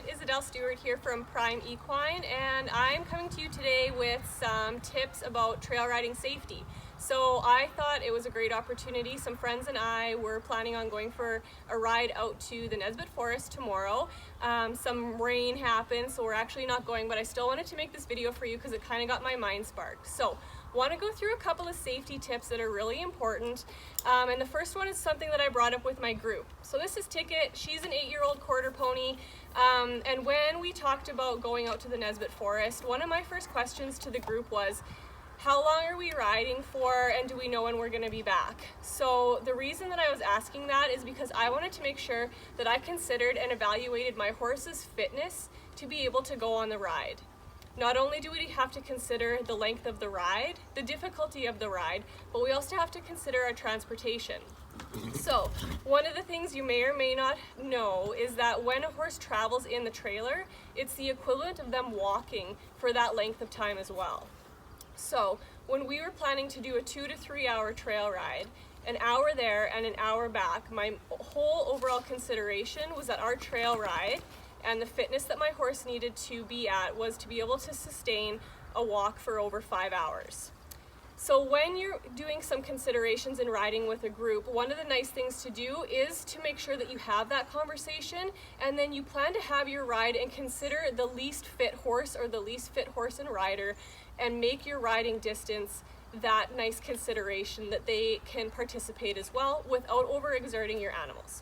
it is Adele Stewart here from Prime Equine, and I'm coming to you today with some tips about trail riding safety. So I thought it was a great opportunity. Some friends and I were planning on going for a ride out to the Nesbitt Forest tomorrow. Some rain happened, so we're actually not going, but I still wanted to make this video for you because it kind of got my mind sparked. So want to go through a couple of safety tips that are really important. And the first one is something that I brought up with my group. So this is Ticket. She's an 8-year-old quarter pony. And when we talked about going out to the Nesbitt Forest, one of my first questions to the group was, how long are we riding for, and do we know when we're going to be back? So the reason that I was asking that is because I wanted to make sure that I considered and evaluated my horse's fitness to be able to go on the ride. Not only do we have to consider the length of the ride, the difficulty of the ride, but we also have to consider our transportation. So one of the things you may or may not know is that when a horse travels in the trailer, it's the equivalent of them walking for that length of time as well. So when we were planning to do a 2 to 3 hour trail ride, an hour there and an hour back, my whole overall consideration was that our trail ride and the fitness that my horse needed to be at was to be able to sustain a walk for over 5 hours. So when you're doing some considerations in riding with a group, one of the nice things to do is to make sure that you have that conversation, and then you plan to have your ride and consider the least fit horse or the least fit horse and rider, and make your riding distance that nice consideration that they can participate as well without overexerting your animals.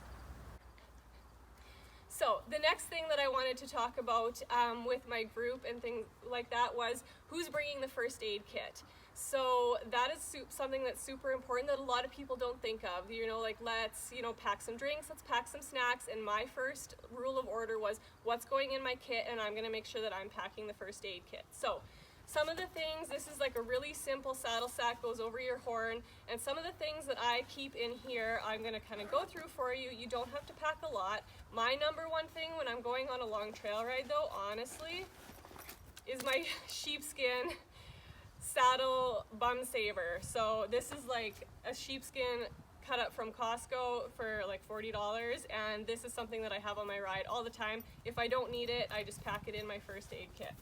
So the next thing that I wanted to talk about with my group and things like that was who's bringing the first aid kit. So that is something that's super important that a lot of people don't think of. Like let's, pack some drinks, let's pack some snacks. And my first rule of order was what's going in my kit, and I'm gonna make sure that I'm packing the first aid kit. So some of the things, this is like a really simple saddle sack, goes over your horn, and some of the things that I keep in here, I'm gonna kind of go through for you. You don't have to pack a lot. My number one thing when I'm going on a long trail ride though, honestly, is my sheepskin saddle bum saver. So this is like a sheepskin cut up from Costco for like $40, and this is something that I have on my ride all the time. If I don't need it, I just pack it in my first aid kit.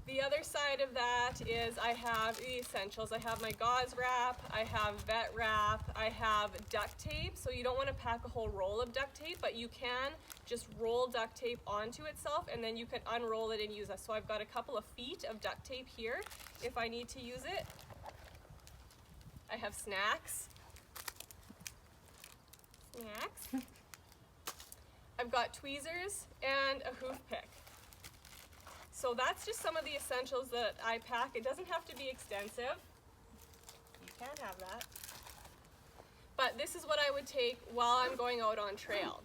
The other side of that is I have the essentials. I have my gauze wrap, I have vet wrap, I have duct tape. So you don't want to pack a whole roll of duct tape, but you can just roll duct tape onto itself, and then you can unroll it and use it. So I've got a couple of feet of duct tape here if I need to use it. I have snacks. I've got tweezers and a hoof pick. So that's just some of the essentials that I pack. It doesn't have to be extensive. You can have that. But this is what I would take while I'm going out on trail.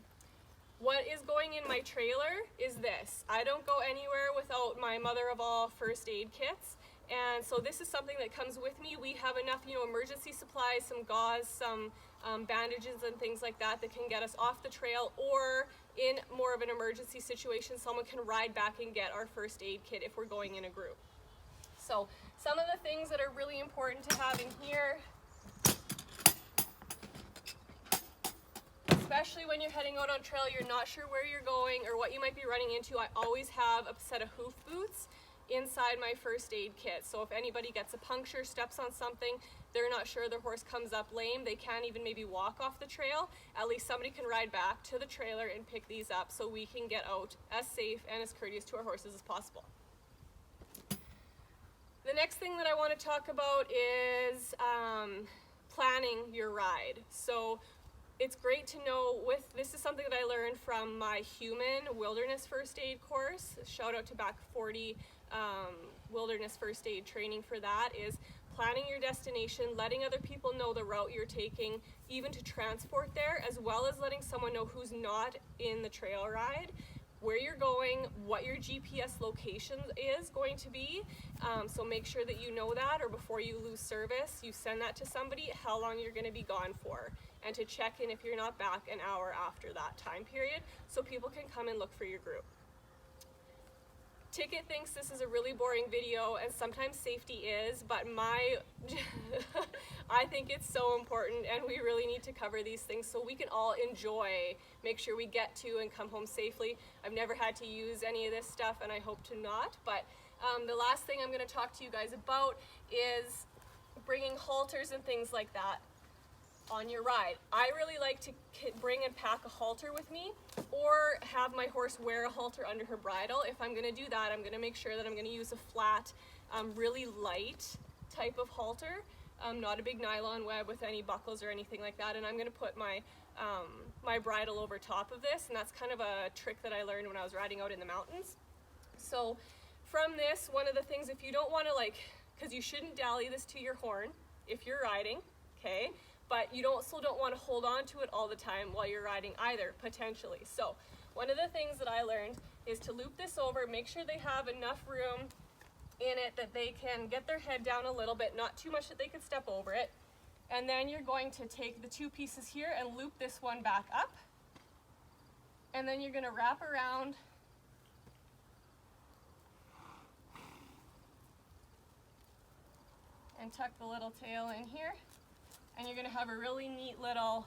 What is going in my trailer is this. I don't go anywhere without my mother of all first aid kits. And so this is something that comes with me. We have enough, emergency supplies, some gauze, some bandages and things like that that can get us off the trail, or in more of an emergency situation, someone can ride back and get our first aid kit if we're going in a group. So some of the things that are really important to have in here, especially when you're heading out on trail, you're not sure where you're going or what you might be running into, I always have a set of hoof boots inside my first aid kit. So if anybody gets a puncture, steps on something, they're not sure their horse comes up lame, they can't even maybe walk off the trail, at least somebody can ride back to the trailer and pick these up so we can get out as safe and as courteous to our horses as possible. The next thing that I want to talk about is planning your ride. So it's great to know this is something that I learned from my human wilderness first aid course. Shout out to Back 40 wilderness first aid training for that, is planning your destination, letting other people know the route you're taking, even to transport there, as well as letting someone know who's not in the trail ride, where you're going, what your GPS location is going to be. So make sure that you know that, or before you lose service, you send that to somebody, how long you're going to be gone for, and to check in if you're not back an hour after that time period so people can come and look for your group. Ticket thinks this is a really boring video, and sometimes safety is, but I think it's so important, and we really need to cover these things so we can all enjoy, make sure we get to and come home safely. I've never had to use any of this stuff, and I hope to not, but the last thing I'm going to talk to you guys about is bringing halters and things like that on your ride. I really like to bring and pack a halter with me, or have my horse wear a halter under her bridle. If I'm going to do that, I'm going to make sure that I'm going to use a flat, really light type of halter, not a big nylon web with any buckles or anything like that, and I'm going to put my my bridle over top of this, and that's kind of a trick that I learned when I was riding out in the mountains. So from this, one of the things, if you don't want to because you shouldn't dally this to your horn if you're riding, okay? But you also don't want to hold on to it all the time while you're riding either, potentially. So one of the things that I learned is to loop this over, make sure they have enough room in it that they can get their head down a little bit, not too much that they could step over it. And then you're going to take the two pieces here and loop this one back up. And then you're going to wrap around and tuck the little tail in here. And you're going to have a really neat little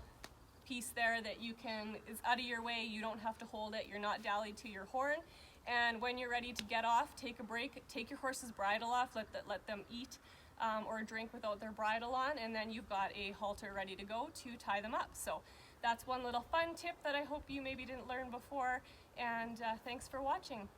piece there that is out of your way. You don't have to hold it. You're not dallied to your horn. And when you're ready to get off, take a break, take your horse's bridle off, let them eat or drink without their bridle on, and then you've got a halter ready to go to tie them up. So that's one little fun tip that I hope you maybe didn't learn before, and thanks for watching.